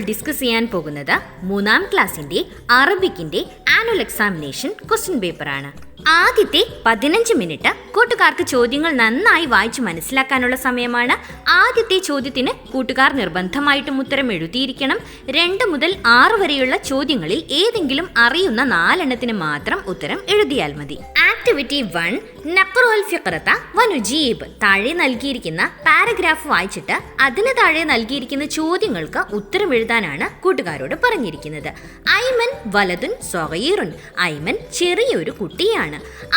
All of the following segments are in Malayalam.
ഡിസ്കസ് ചെയ്യാൻ പോകുന്നത് 3ാം ക്ലാസ്സിന്റെ അറബിക്കിന്റെ ആനുവൽ എക്സാമിനേഷൻ ക്വസ്റ്റ്യൻ പേപ്പറാണ്. ആദ്യത്തെ 15 മിനിറ്റ് കൂട്ടുകാർക്ക് ചോദ്യങ്ങൾ നന്നായി വായിച്ചു മനസ്സിലാക്കാനുള്ള സമയമാണ്. ആദ്യത്തെ ചോദ്യത്തിന് കൂട്ടുകാർ നിർബന്ധമായിട്ടും ഉത്തരം എഴുതിയിരിക്കണം. 2 മുതൽ 6 വരെയുള്ള ചോദ്യങ്ങളിൽ ഏതെങ്കിലും അറിയുന്ന 4 എണ്ണത്തിന് മാത്രം ഉത്തരം എഴുതിയാൽ മതി. ആക്ടിവിറ്റി 1 നഖ്റുൽ ഫിഖ്റത വനുജീബ്. താഴെ നൽകിയിരിക്കുന്ന പാരഗ്രാഫ് വായിച്ചിട്ട് അതിന് താഴെ നൽകിയിരിക്കുന്ന ചോദ്യങ്ങൾക്ക് ഉത്തരം എഴുതാനാണ് കൂട്ടുകാരോട് പറഞ്ഞിരിക്കുന്നത്. ഐമൻ വലതുൻ സ്വഗീറുൻ. ഐമൻ ചെറിയൊരു കുട്ടിയാണ്.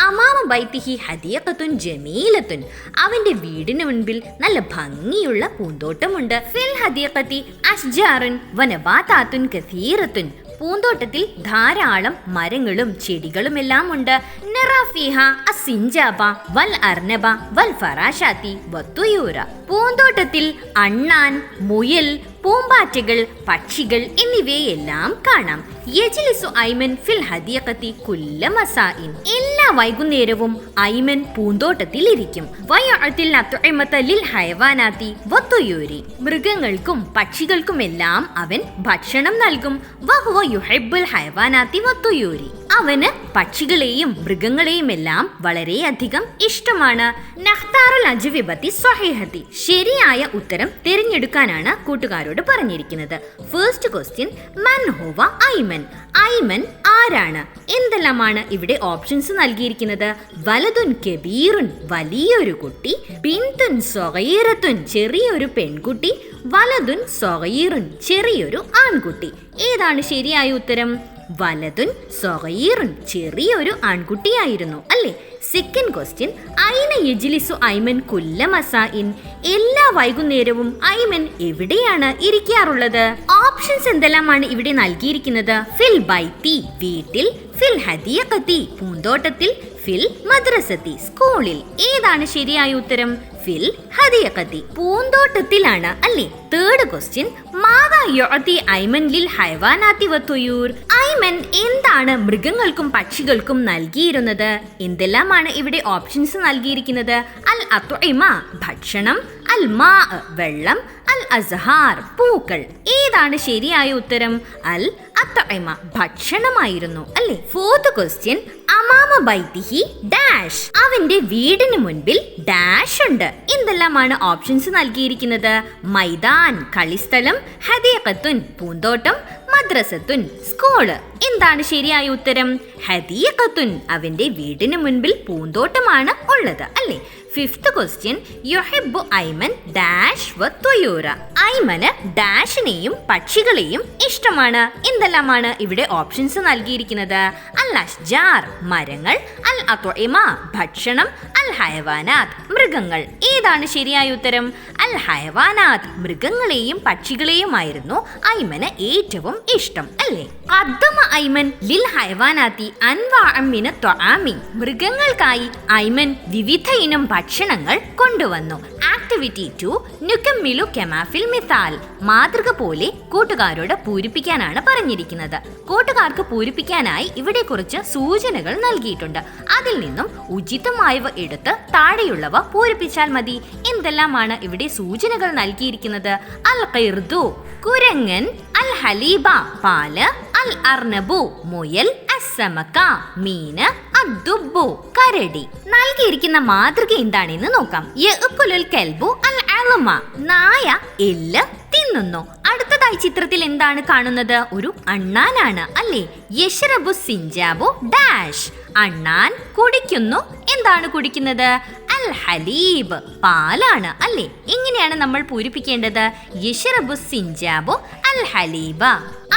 അമാമ ബൈത്തിഹി ഹദിയഖത്തുൻ ജമീലത്തുൻ. അവന്റെ വീടിന് മുൻപിൽ നല്ല ഭംഗിയുള്ള പൂന്തോട്ടമുണ്ട്. ഫിൽ ഹദിയഖത്തി അഷ്ജാറുൻ വനബാതാത്തുൻ കസീറത്തുൻ. പൂന്തോട്ടത്തിൽ ധാരാളം മരങ്ങളും ചെടികളുമെല്ലാം ഉണ്ട്. നറാഫിഹ അസിഞ്ചാബ വൽ അർനബ വൽ ഫറാശാത്തി വത്തുയൂറ. പൂന്തോട്ടത്തിൽ അണ്ണാൻ, മുയൽ, പൂമ്പാറ്റകൾ, പക്ഷികൾ എന്നിവയെല്ലാം കാണാം. യജ്ലിസു ഐമൻ ഫിൽ ഹദിയഖത്തി കുല്ല മസാഇൻ. എല്ലാ വൈകുന്നേരവും ഐമൻ പൂന്തോട്ടത്തിൽ ഇരിക്കും. വയഅതിൽ അത്ഇമത ലിൽ ഹയവാനാത്തി വത്തുയൂരി. മൃഗങ്ങൾക്കും പക്ഷികൾക്കുമെല്ലാം അവൻ ഭക്ഷണം നൽകും. വഹുവ യുഹിബ്ബുൽ ഹയവാനാത്തി വത്തുയൂരി. അവന് പക്ഷികളെയും മൃഗങ്ങളെയും എല്ലാം വളരെയധികം ഇഷ്ടമാണ്. നഖ്താറുൽ അജ്വിബത്തി സ്വഹീഹത്തി. ശരിയായ ഉത്തരം തിരഞ്ഞെടുക്കാനാണ് കൂട്ടുകാരോട് പറഞ്ഞിരിക്കുന്നത്. ഫസ്റ്റ് ക്വസ്റ്റ്യൻ, മൻ ഹുവ ഐമൻ. ഐമൻ ആരാണ്? എന്തെല്ലാമാണ് ഇവിടെ ഓപ്ഷൻസ് നൽകിയിരിക്കുന്നത്? വലതുൻ കബീറുൻ വലിയൊരു കുട്ടി, ബിന്തുൻ സ്വഗീറത്തുൻ ചെറിയൊരു പെൺകുട്ടി, വലതുൻ സ്വഗീറുൻ ചെറിയൊരു ആൺകുട്ടി. ഏതാണ് ശരിയായ ഉത്തരം? വലതുൻ സ്വഗീറുൻ ചെറിയൊരു ആൺകുട്ടിയായിരുന്നു അല്ലേ? സെക്കൻഡ് ക്വസ്റ്റ്യൻ, ഐന യജ്ലിസു ഐമൻ കുല്ല മസാഇൻ. എല്ലാ വൈകുന്നേരവും ഐമൻ എവിടെയാണ് ഇരിക്കാറുള്ളത്? ഓപ്ഷൻസ് എന്തെല്ലാമാണ് ഇവിടെ നൽകിയിരിക്കുന്നത്? ഫിൽ ബൈത്തി വീട്ടിൽ, ഫിൽ ഹദിയഖത്തി പൂന്തോട്ടത്തിൽ, ഫിൽ മദ്രസത്തി സ്കൂളിൽ. ഏതാണ് ശരിയായ ഉത്തരം? ഫിൽ ഹദിയഖത്തി പൂന്തോട്ടത്തിലാണ് അല്ലേ? തേർഡ് ക്വസ്റ്റ്യൻ, മാദാ യുഅതി ഐമൻ ലിൽ ഹയവാനാത്തി വത്തുയൂർ. ഐമൻ എന്താണ് മൃഗങ്ങൾക്കും പക്ഷികൾക്കും നൽകിയിരുന്നത്? എന്തെല്ലാമാണ് ഇവിടെ ഓപ്ഷൻസ് നൽകിയിരിക്കുന്നത്? അൽ അത്ഇമ ഭക്ഷണം, അൽ മാ വെള്ളം, അൽ അസ്ഹാർ പൂക്കൾ. ഏതാണ് ശരിയായ ഉത്തരം? അൽ അത്ഇമ ഭക്ഷണമായിരുന്നു അല്ലേ? ഫോർത്ത് ക്വസ്റ്റ്യൻ, അമാമ ബൈത്തിഹി ഡാഷ്. അവന്റെ വീടിന് മുൻപിൽ ഡാഷ് ഉണ്ട്. എന്തെല്ലാമാണ് ഓപ്ഷൻസ് നൽകിയിരിക്കുന്നത്? മൈദാൻ കളിസ്ഥലം, ഹദീഖത്തുൻ പൂന്തോട്ടം, മദ്രസത്തുൻ സ്കൂള്. എന്താണ് ശരിയായ ഉത്തരം? ഹദീഖത്തുൻ അവന്റെ വീടിന് മുൻപിൽ പൂന്തോട്ടമാണ് ഉള്ളത് അല്ലേ? ഫിഫ്ത്ത് ക്വസ്റ്റ്യൻ, യുഹിബ്ബു ഐമൻ ഡാഷ് വത്തുയൂറ. ഐമന് ഡാഷിനെയും പക്ഷികളെയും ഇഷ്ടമാണ്. എന്തെല്ലാമാണ് ഇവിടെ ഓപ്ഷൻസ് നൽകിയിരിക്കുന്നത്? അൽ അഷ്ജാർ മരങ്ങൾ, അൽ അത്ഇമ ഭക്ഷണം, അൽ ഹയവാനാത്ത് മൃഗങ്ങൾ. ഏതാണ് ശരിയായ ഉത്തരം? അൽ ഹയവാനാത്ത് മൃഗങ്ങളെയും പക്ഷികളെയുമായിരുന്നു ഐമന് ഏറ്റവും ഇഷ്ടം അല്ലേ? ഖദ്ദമ ഐമൻ ലിൽ ഹയവാനാത്തി അൻവാഅ മിന ത്വആമി. മൃഗങ്ങൾക്കായി ഐമൻ വിവിധ ഇനം ഭക്ഷണങ്ങൾ കൊണ്ടുവന്നു. ആക്ടിവിറ്റി 2 നുകമ്മിലു കമാ ഫിൽ മിസാൽ. മാതൃക പോലെ കൂട്ടുകാരോട് പൂരിപ്പിക്കാനാണ് പറഞ്ഞിരിക്കുന്നത്. കൂട്ടുകാർക്ക് പൂരിപ്പിക്കാനായി ഇവിടെ കുറച്ച് സൂചനകൾ നൽകിയിട്ടുണ്ട്. അതിൽ നിന്നും ഉചിതമായവ എടുത്ത് താഴെയുള്ളവ പൂരിപ്പിച്ചാൽ മതി. എന്തെല്ലാമാണ് ഇവിടെ സൂചനകൾ നൽകിയിരിക്കുന്നത്? അൽ ഖിർദു കുരങ്ങൻ, അൽ ഹലീബ പാല്, അൽ അർനബു മുയൽ, അസ്സമക മീന്, അദ്ദുബ്ബു കരടി. നൽകിയിരിക്കുന്ന മാതൃക എന്താണെന്ന് നോക്കാം. യഅ്കുലുൽ കൽബു അൽ അൽമ. നായ എല്ല് തിന്നുന്നു. അടുത്തതായി ചിത്രത്തിൽ എന്താണ് കാണുന്നത്? ഒരു അണ്ണാനാണ് അല്ലേ? യശ്റബു സിഞ്ചാബു ഡാഷ്. അണ്ണാൻ കുടിക്കുന്നു. എന്താണ് കുടിക്കുന്നത്? അൽ ഹലീബ് പാലാണ് അല്ലേ? എങ്ങനെയാണ് നമ്മൾ പൂരിപ്പിക്കേണ്ടത്? യശ്റബു സിഞ്ചാബു അൽ ഹലീബ.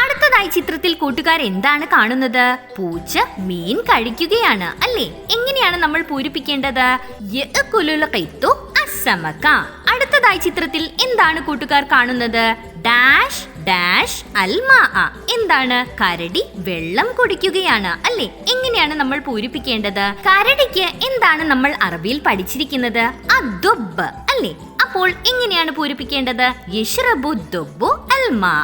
അടുത്തതായി ചിത്രത്തിൽ കൂട്ടുകാർ എന്താണ് കാണുന്നത്? പൂച്ച മീൻ കഴിക്കുകയാണ് അല്ലേ? എങ്ങനെയാണ് നമ്മൾ പൂരിപ്പിക്കേണ്ടത്? യഅ്കുലുൽ ഖിത്തു അസ്സമക. അടുത്തതായി ചിത്രത്തിൽ എന്താണ് കൂട്ടുകാർ കാണുന്നത്? Dash dash alma. എന്താണ്? കരടി വെള്ളം കുടിക്കുകയാണ് അല്ലേ? എങ്ങനെയാണ് നമ്മൾ പൂരിപ്പിക്കേണ്ടത്? കരടിക്ക് എന്താണ് നമ്മൾ അറബിയിൽ പഠിച്ചിരിക്കുന്നത്? അദ്ദുബ് അല്ലേ? അപ്പോൾ എങ്ങനെയാണ് പൂരിപ്പിക്കേണ്ടത്? യശ്റബു ദുബ്ബു അൽമാ.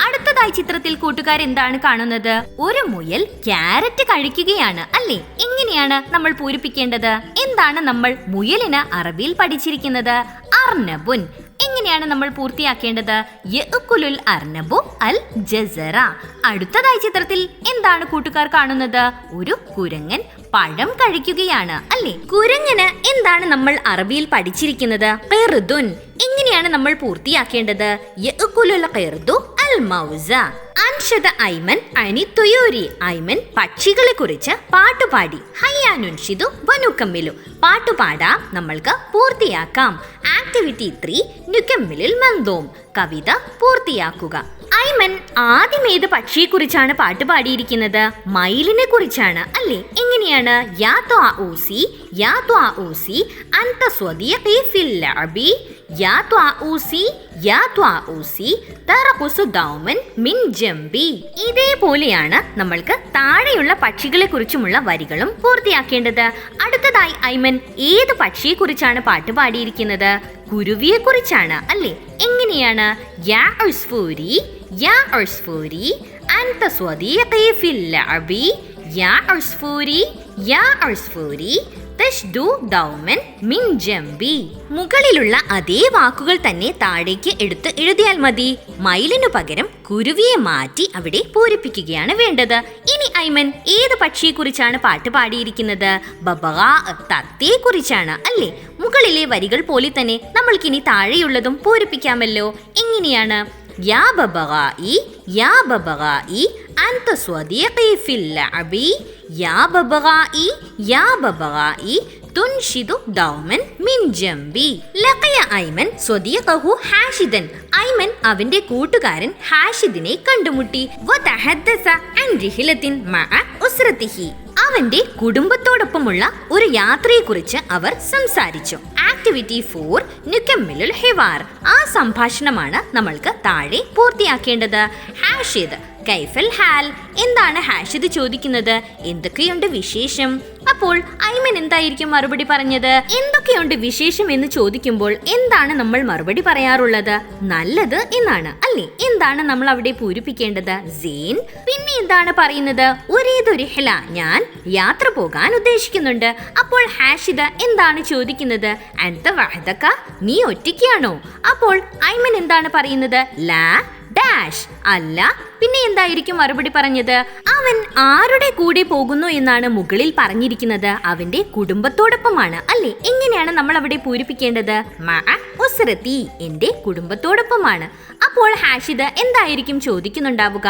അടുത്തതായി ചിത്രത്തിൽ കൂട്ടുകാർ എന്താണ് കാണുന്നത്? ഒരു മുയൽ ക്യാരറ്റ് കഴിക്കുകയാണ് അല്ലേ? എങ്ങനെയാണ് നമ്മൾ പൂരിപ്പിക്കേണ്ടത്? എന്താണ് നമ്മൾ മുയലിന് അറബിയിൽ പഠിച്ചിരിക്കുന്നത്? അർനബുൻ. എങ്ങനെയാണ് എങ്ങനെയാണ് നമ്മൾ പൂർത്തിയാക്കേണ്ടത്? യഅ്കുലുൽ അർനബു അൽ ജസറ. അടുത്തതായി ചിത്രത്തിൽ എന്താണ് കൂട്ടുകാർ കാണുന്നത്? ഒരു കുരങ്ങൻ പഴം കഴിക്കുകയാണ് അല്ലേ? കുരങ്ങന് എന്താണ് നമ്മൾ അറബിയിൽ പഠിച്ചിരിക്കുന്നത്? ഖിർദുൻ. എങ്ങനെയാണ് നമ്മൾ പൂർത്തിയാക്കേണ്ടത്? യഅ്കുലുൽ ഖിർദു അൽ മൗസ. അൻഷദ ഐമൻ അനി തുയൂരി. ഐമൻ പക്ഷികളെ കുറിച്ച് പാട്ടുപാടി. ഹയ്യാനുൻഷിദു വനുക്കമ്മിലു. പാട്ടുപാടാം, നമ്മൾക്ക് പൂർത്തിയാക്കാം. ആക്ടിവിറ്റി 3 നുക്കമ്മിലുൽ മൻദൂം. കവിത പൂർത്തിയാക്കുക. ഐമൻ ആദ്യം ഏത് പക്ഷിയെ കുറിച്ചാണ് പാട്ടുപാടിയിരിക്കുന്നത്? മയിലിനെ കുറിച്ചാണ് അല്ലേ? എങ്ങനെയാണ്? യാ ത്വാഊസി യാ ത്വാഊസി അൻത സ്വദീഖി ഫിൽ ലഅബി. യാ ത്വാഊസി യാ ത്വാഊസി തറഖുസു ദൗമൻ മിൻ ജംബി. ഇതേപോലെയാണ് നമ്മൾക്ക് താഴെയുള്ള പക്ഷികളെ കുറിച്ചുമുള്ള വരികളും പൂർത്തിയാക്കേണ്ടത്. അടുത്തതായി ഐമൻ ഏത് പക്ഷിയെ കുറിച്ചാണ് പാട്ടുപാടിയിരിക്കുന്നത്? കുരുവിയെ കുറിച്ചാണ് അല്ലേ? എങ്ങനെയാണ്? യാ ഉസ്ഫൂരി യാ ഉസ്ഫൂരി അൻത സ്വദീഖി ഫിൽ ലഅബി. യാ ഉസ്ഫൂരി യാ ഉസ്ഫൂരി തഷ്ദു ദൗമൻ മിൻ ജംബി. മുകളിലുള്ള അതേ വാക്കുകൾ തന്നെ താഴേക്ക് എടുത്ത് എഴുതിയാൽ മതി. മയിലിനു പകരം കുരുവിയെ മാറ്റി അവിടെ പൂരിപ്പിക്കുകയാണ് വേണ്ടത്. ഇനി ഐമൻ ഏത് പക്ഷിയെ കുറിച്ചാണ് പാട്ട് പാടിയിരിക്കുന്നത്? ബബഗാ, തത്തയെ കുറിച്ചാണ് അല്ലേ? മുകളിലെ വരികൾ പോലെ തന്നെ നമ്മൾക്കിനി താഴെയുള്ളതും പൂരിപ്പിക്കാമല്ലോ. എങ്ങനെയാണ്? യാ ബബഗാഇ യാ ബബഗാഇ അൻത സ്വദീഖി ഫിൽ ലഅബി. യാ ബബഗാഇ യാ ബബഗാഇ തുൻഷിദു ദൗമൻ മിൻ ജംബി. ലഖിയ ഐമൻ സ്വദീഖഹു ഹാഷിദൻ. ഐമൻ അവന്റെ കൂട്ടുകാരൻ ഹാഷിദിനെ കണ്ടുമുട്ടി. വതഹദ്ദസ അൻ റിഹ്ലത്തിൻ മഅ ഉസ്റതിഹി. അവന്റെ കുടുംബത്തോടൊപ്പമുള്ള ഒരു യാത്രയെക്കുറിച്ച് അവർ സംസാരിച്ചു. ആക്ടിവിറ്റി 4 നുക്കമ്മിലുൽ ഹിവാർ. ആ സംഭാഷണമാണ് നമ്മൾക്ക് താഴെ പൂർത്തിയാക്കേണ്ടത്. ഹാഷിദ് കൈഫൽ ഹാൽ. എന്താണ് ഹാഷിദ് ചോദിക്കുന്നത്? എന്തൊക്കെയുണ്ട് വിശേഷം? അപ്പോൾ ഐമൻ എന്തായിരിക്കും മറുപടി പറഞ്ഞത്? എന്തൊക്കെയുണ്ട് വിശേഷം എന്ന് ചോദിക്കുമ്പോൾ എന്താണ് നമ്മൾ മറുപടി പറയാറുള്ളത്? നല്ലത് എന്നാണ് അല്ലേ? എന്താണ് നമ്മൾ അവിടെ പൂരിപ്പിക്കേണ്ടത്? സീൻ. പിന്നെ എന്താണ് പറയുന്നത്? ഉരീദുരിഹ്ല. ഞാൻ യാത്ര പോകാൻ ഉദ്ദേശിക്കുന്നുണ്ട്. അപ്പോൾ ഹാഷിദ് എന്താണ് ചോദിക്കുന്നത്? അൻത വഹദക. നീ ഒറ്റയ്ക്കാണോ? അപ്പോൾ ഐമൻ എന്താണ് പറയുന്നത്? ലാ ഡാഷ്. അല്ല. പിന്നെ എന്തായിരിക്കും മറുപടി പറഞ്ഞത്? അവൻ ആരുടെ കൂടെ പോകുന്നു എന്നാണ് മുകളിൽ പറഞ്ഞിരിക്കുന്നത്. അവന്റെ കുടുംബത്തോടൊപ്പമാണ് അല്ലേ? എങ്ങനെയാണ് നമ്മൾ അവിടെ പൂരിപ്പിക്കേണ്ടത്? മഅ ഉസ്റതി. എന്റെ കുടുംബത്തോടൊപ്പമാണ്. അപ്പോൾ ഹാഷിദ് എന്തായിരിക്കും ചോദിക്കുന്നുണ്ടാവുക?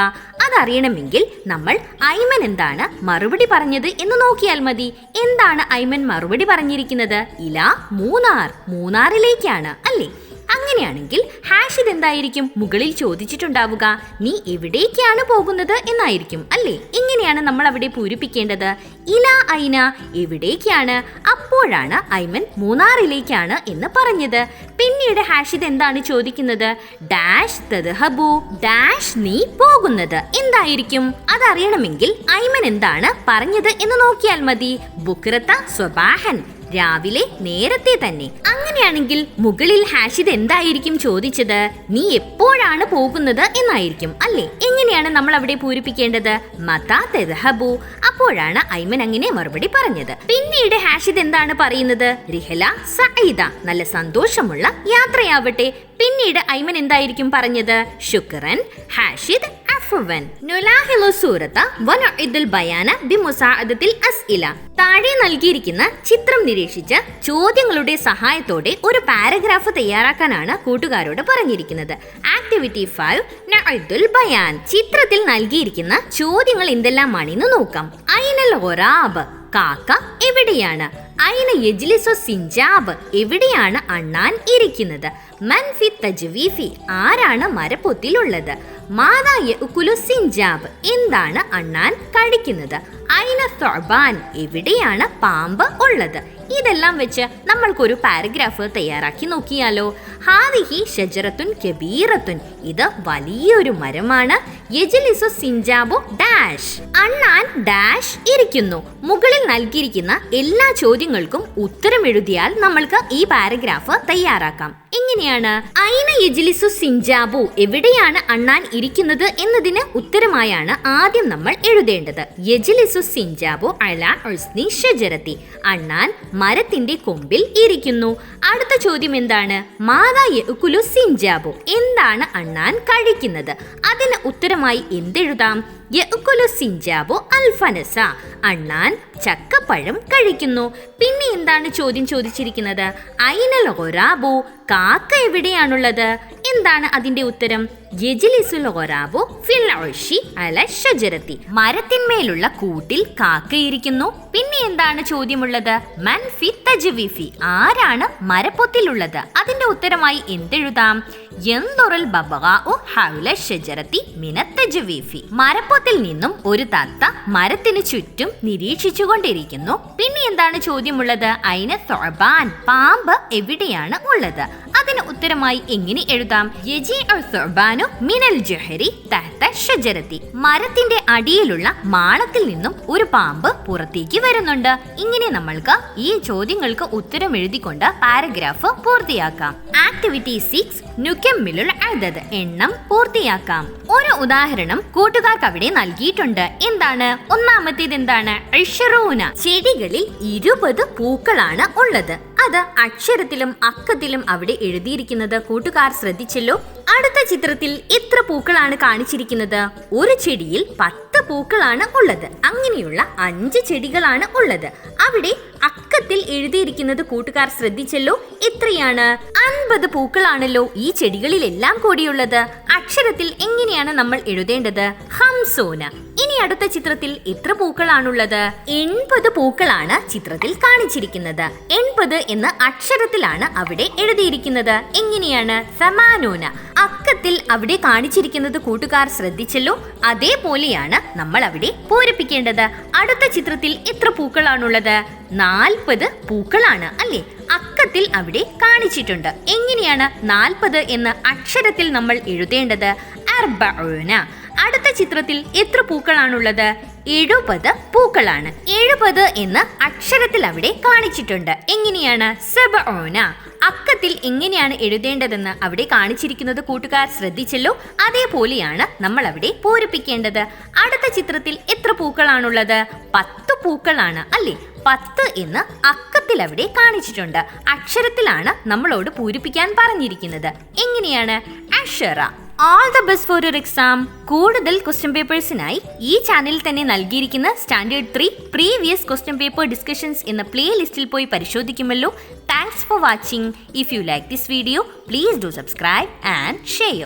അതറിയണമെങ്കിൽ നമ്മൾ ഐമൻ എന്താണ് മറുപടി പറഞ്ഞത് എന്ന് നോക്കിയാൽ മതി. എന്താണ് ഐമൻ മറുപടി പറഞ്ഞിരിക്കുന്നത്? ഇലാ മൂന്നാർ. മൂന്നാറിലേക്കാണ് അല്ലേ? അങ്ങനെയാണെങ്കിൽ ഹാഷിദ് എന്തായിരിക്കും മുകളിൽ ചോദിച്ചിട്ടുണ്ടാവുക? നീ എവിടേക്കാണ് പോകുന്നത് എന്നായിരിക്കും അല്ലേ? എങ്ങനെയാണ് നമ്മൾ അവിടെ പൂരിപ്പിക്കേണ്ടത്? ഇല ഐന. എവിടേക്കാണ്? അപ്പോഴാണ് ഐമൻ മൂന്നാറിലേക്കാണ് എന്ന് പറഞ്ഞത്. പിന്നീട് ഹാഷിദ് എന്താണ് ചോദിക്കുന്നത്? ഡാഷ് തദ്ഹബു. ഡാഷ് നീ പോകുന്നത്. എന്തായിരിക്കും? അതറിയണമെങ്കിൽ ഐമൻ എന്താണ് പറഞ്ഞത് എന്ന് നോക്കിയാൽ മതി. ബുക്രത സ്വബാഹൻ. രാവിലെ നേരത്തെ തന്നെ. അങ്ങനെയാണെങ്കിൽ മുകളിൽ ഹാഷിദ് എന്തായിരിക്കും ചോദിച്ചത്? നീ എപ്പോഴാണ് പോകുന്നത് എന്നായിരിക്കും അല്ലേ? എങ്ങനെയാണ് നമ്മൾ അവിടെ പൂരിപ്പിക്കേണ്ടത്? മതാ തദ്ഹബു. അപ്പോഴാണ് ഐമൻ അങ്ങനെ മറുപടി പറഞ്ഞത്. പിന്നീട് ഹാഷിദ് എന്താണ് പറയുന്നത്? റിഹല സഈദ. നല്ല സന്തോഷമുള്ള യാത്രയാവട്ടെ. പിന്നീട് ഐമൻ എന്തായിരിക്കും പറഞ്ഞത്? ശുക്രൻ ഹാഷിദ് അഫ്വൻ. നുലാഹിലു സൂറത വനുഇദുൽ ബയാന ബിമുസാഅദത്തിൽ അസ്ഇല. താഴെ നൽകിയിരിക്കുന്ന ചിത്രം നിരീക്ഷിച്ച് ചോദ്യങ്ങളുടെ സഹായത്തോടെ ഒരു പാരഗ്രാഫ് തയ്യാറാക്കാനാണ് കൂട്ടുകാരോട് പറഞ്ഞിരിക്കുന്നത്. ആക്ടിവിറ്റി 5 നഅദുൽ ബയാൻ. ചിത്രത്തിൽ നൽകിയിരിക്കുന്ന ചോദ്യങ്ങൾ എന്തെല്ലാമാണെന്ന് നോക്കാം. ഐനൽ ഗുറാബ്. കാക്ക എവിടെയാണ്? ഐന യജ്ലിസു സിഞ്ചാബ്. എവിടെയാണ് അണ്ണാൻ ഇരിക്കുന്നത്? മൻഫി തജ്വീഫി. ആരാണ് മരപ്പൊത്തിലുള്ളത്? മാദാ യഅ്കുലു സിഞ്ചാബ്. എന്താണ് അണ്ണാൻ കഴിക്കുന്നത്? ഐന ഥുഅബാൻ. എവിടെയാണ് പാമ്പ് ഉള്ളത്? ഇതെല്ലാം വെച്ച് നമ്മൾക്കൊരു പാരഗ്രാഫ് തയ്യാറാക്കി നോക്കിയാലോ. ഹാദിഹി ഷജറത്തുൻ കബീറത്തുൻ. ഇത് വലിയൊരു മരമാണ്. യജ്ലിസു സിഞ്ചാബു ഡാഷ്. അണ്ണാൻ ഡാഷ് ഇരിക്കുന്നു. മുകളിൽ നൽകിയിരിക്കുന്ന എല്ലാ ചോദ്യങ്ങൾക്കും ഉത്തരം എഴുതിയാൽ നമ്മൾക്ക് ഈ പാരഗ്രാഫ് തയ്യാറാക്കാം. എങ്ങനെയാണ്? ഐന യജ്ലിസു സിഞ്ചാബു, എവിടെയാണ് അണ്ണാൻ ഇരിക്കുന്നത് എന്നതിന് ഉത്തരമായാണ് ആദ്യം നമ്മൾ എഴുതേണ്ടത്. യജ്ലിസു സിഞ്ചാബു അലാ ഉസ്നി ഷജറത്തി, അണ്ണാൻ മരത്തിന്റെ കൊമ്പിൽ ഇരിക്കുന്നു. അടുത്ത ചോദ്യം എന്താണ്? മാദാ യഅ്കുലു സിഞ്ചാബു, എന്താണ് അണ്ണാൻ കഴിക്കുന്നത്? അതിന് ഉത്തരമായി എന്തെഴുതാം? യഅ്കുലു സിഞ്ചാബു അൽഫനസ, അണ്ണാൻ ചക്കപ്പഴം കഴിക്കുന്നു. പിന്നെ എന്താണ് ചോദ്യം ചോദിച്ചിരിക്കുന്നത്? ഐനൽ ഗുറാബു, കാക്ക എവിടെയാണുള്ളത്? എന്താണ് അതിന്റെ ഉത്തരം? യജ്ലിസുൽ ഗുറാബു ഫിൽ ഉർശി അല ഷജറത്തി, മരത്തിന്മേലുള്ള കൂട്ടിൽ കാക്കയിരിക്കുന്നു. പിന്നെ എന്താണ് ചോദ്യമുള്ളത്? മൻ ഫി തജ്വീഫി, ആരാണ് മരപ്പൊത്തിലുള്ളത്? അതിന്റെ ഉത്തരമായി എന്തെഴുതാം? യൻദുറുൽ ബബഗാഉ ഹൗല ഷജറത്തി മിന തജ്വീഫി, മരപ്പൊത്തിൽ നിന്നും ഒരു തത്ത മരത്തിന് ചുറ്റും നിരീക്ഷിച്ചുകൊണ്ടിരിക്കുന്നു. പിന്നെ എന്താണ് ചോദ്യമുള്ളത്? ഐന സുഅബാൻ, പാമ്പ് എവിടെയാണ് ഉള്ളത്? അതിന് ഉത്തരമായി എങ്ങനെ എഴുതാം? യജീഉ സുഅബാനു മിനൽ ജുഹരി തഹ്ത ഷജറത്തി, മരത്തിന്റെ അടിയിലുള്ള മാളത്തിൽ നിന്നും ഒരു പാമ്പ് പുറത്തേക്ക് വരുന്നുണ്ട്. ഇങ്ങനെ നമ്മൾക്ക് ഈ ചോദ്യങ്ങൾക്ക് ഉത്തരം എഴുതിക്കൊണ്ട് പാരഗ്രാഫ് പൂർത്തിയാക്കാം. ആക്ടിവിറ്റി 6 നുകമ്മിലുൽ അദദ്, എണ്ണം പൂർത്തിയാക്കാം. ഒരു ഉദാഹരണം കൂട്ടുകാർക്ക് അവിടെ നൽകിയിട്ടുണ്ട്. എന്താണ്? ഒന്നാമത്തേത് എന്താണ്? ഇശ്റൂന, ചെടികളിൽ 20 പൂക്കളാണ് ഉള്ളത്. അത് അക്ഷരത്തിലും അക്കത്തിലും അവിടെ എഴുതിയിരിക്കുന്നത് കൂട്ടുകാർ ശ്രദ്ധിച്ചല്ലോ. അടുത്ത ചിത്രത്തിൽ എത്ര പൂക്കളാണ് കാണിച്ചിരിക്കുന്നത്? ഒരു ചെടിയിൽ 10 പൂക്കളാണ് ഉള്ളത്. അങ്ങനെയുള്ള 5 ചെടികളാണ് ഉള്ളത്. അവിടെ അക്കത്തിൽ എഴുതിയിരിക്കുന്നത് കൂട്ടുകാർ ശ്രദ്ധിച്ചല്ലോ. എത്രയാണ്? 50 പൂക്കളാണല്ലോ ഈ ചെടികളിലെല്ലാം കൂടിയുള്ളത്. അക്ഷരത്തിൽ എങ്ങനെയാണ് നമ്മൾ എഴുതേണ്ടത്? ഹംസോന. ഇനി അടുത്ത ചിത്രത്തിൽ എത്ര പൂക്കളാണുള്ളത്? 80 പൂക്കളാണ് ചിത്രത്തിൽ കാണിച്ചിരിക്കുന്നത്. 80 എന്ന അക്ഷരത്തിലാണ് അവിടെ എഴുതിയിരിക്കുന്നത്. എങ്ങനെയാണ്? സമാനോന. അക്കത്തിൽ അവിടെ കാണിച്ചിരിക്കുന്നത് കൂട്ടുകാർ ശ്രദ്ധിച്ചല്ലോ. അതേപോലെയാണ് നമ്മൾ അവിടെ പൂരിപ്പിക്കേണ്ടത്. അടുത്ത ചിത്രത്തിൽ എത്ര പൂക്കളാണുള്ളത്? 40 പൂക്കളാണ് അല്ലേ? അക്കത്തിൽ അവിടെ കാണിച്ചിട്ടുണ്ട്. എങ്ങനെയാണ് 40 എന്ന അക്ഷരത്തിൽ നമ്മൾ എഴുതേണ്ടത്? അർബഊന. അടുത്ത ചിത്രത്തിൽ എത്ര പൂക്കളാണുള്ളത്? 70 പൂക്കളാണ്. 70 എന്ന അക്ഷരത്തിൽ അവിടെ കാണിച്ചിട്ടുണ്ട്. എങ്ങനെയാണ്? സബഊന. അക്കത്തിൽ എങ്ങനെയാണ് എഴുതേണ്ടതെന്ന് അവിടെ കാണിച്ചിരിക്കുന്നത് കൂട്ടുകാർ ശ്രദ്ധിച്ചല്ലോ. അതേപോലെയാണ് നമ്മൾ അവിടെ പൂരിപ്പിക്കേണ്ടത്. അടുത്ത ചിത്രത്തിൽ എത്ര പൂക്കളാണുള്ളത്? 10 പൂക്കളാണ് അല്ലേ? 10 എന്ന് അക്കത്തിൽ അവിടെ കാണിച്ചിട്ടുണ്ട്. അക്ഷരത്തിലാണ് നമ്മളോട് പൂരിപ്പിക്കാൻ പറഞ്ഞിരിക്കുന്നത്. എങ്ങനെയാണ്? അഷറ. All the best for your exam. കൂടുതൽ ക്വസ്റ്റ്യൻ പേപ്പേഴ്സിനായി ഈ ചാനലിൽ തന്നെ നൽകിയിരിക്കുന്ന standard 3 previous question paper discussions എന്ന പ്ലേലിസ്റ്റിൽ പോയി പരിശോധിക്കുമല്ലോ. Thanks for watching. If you like this video please do subscribe and share.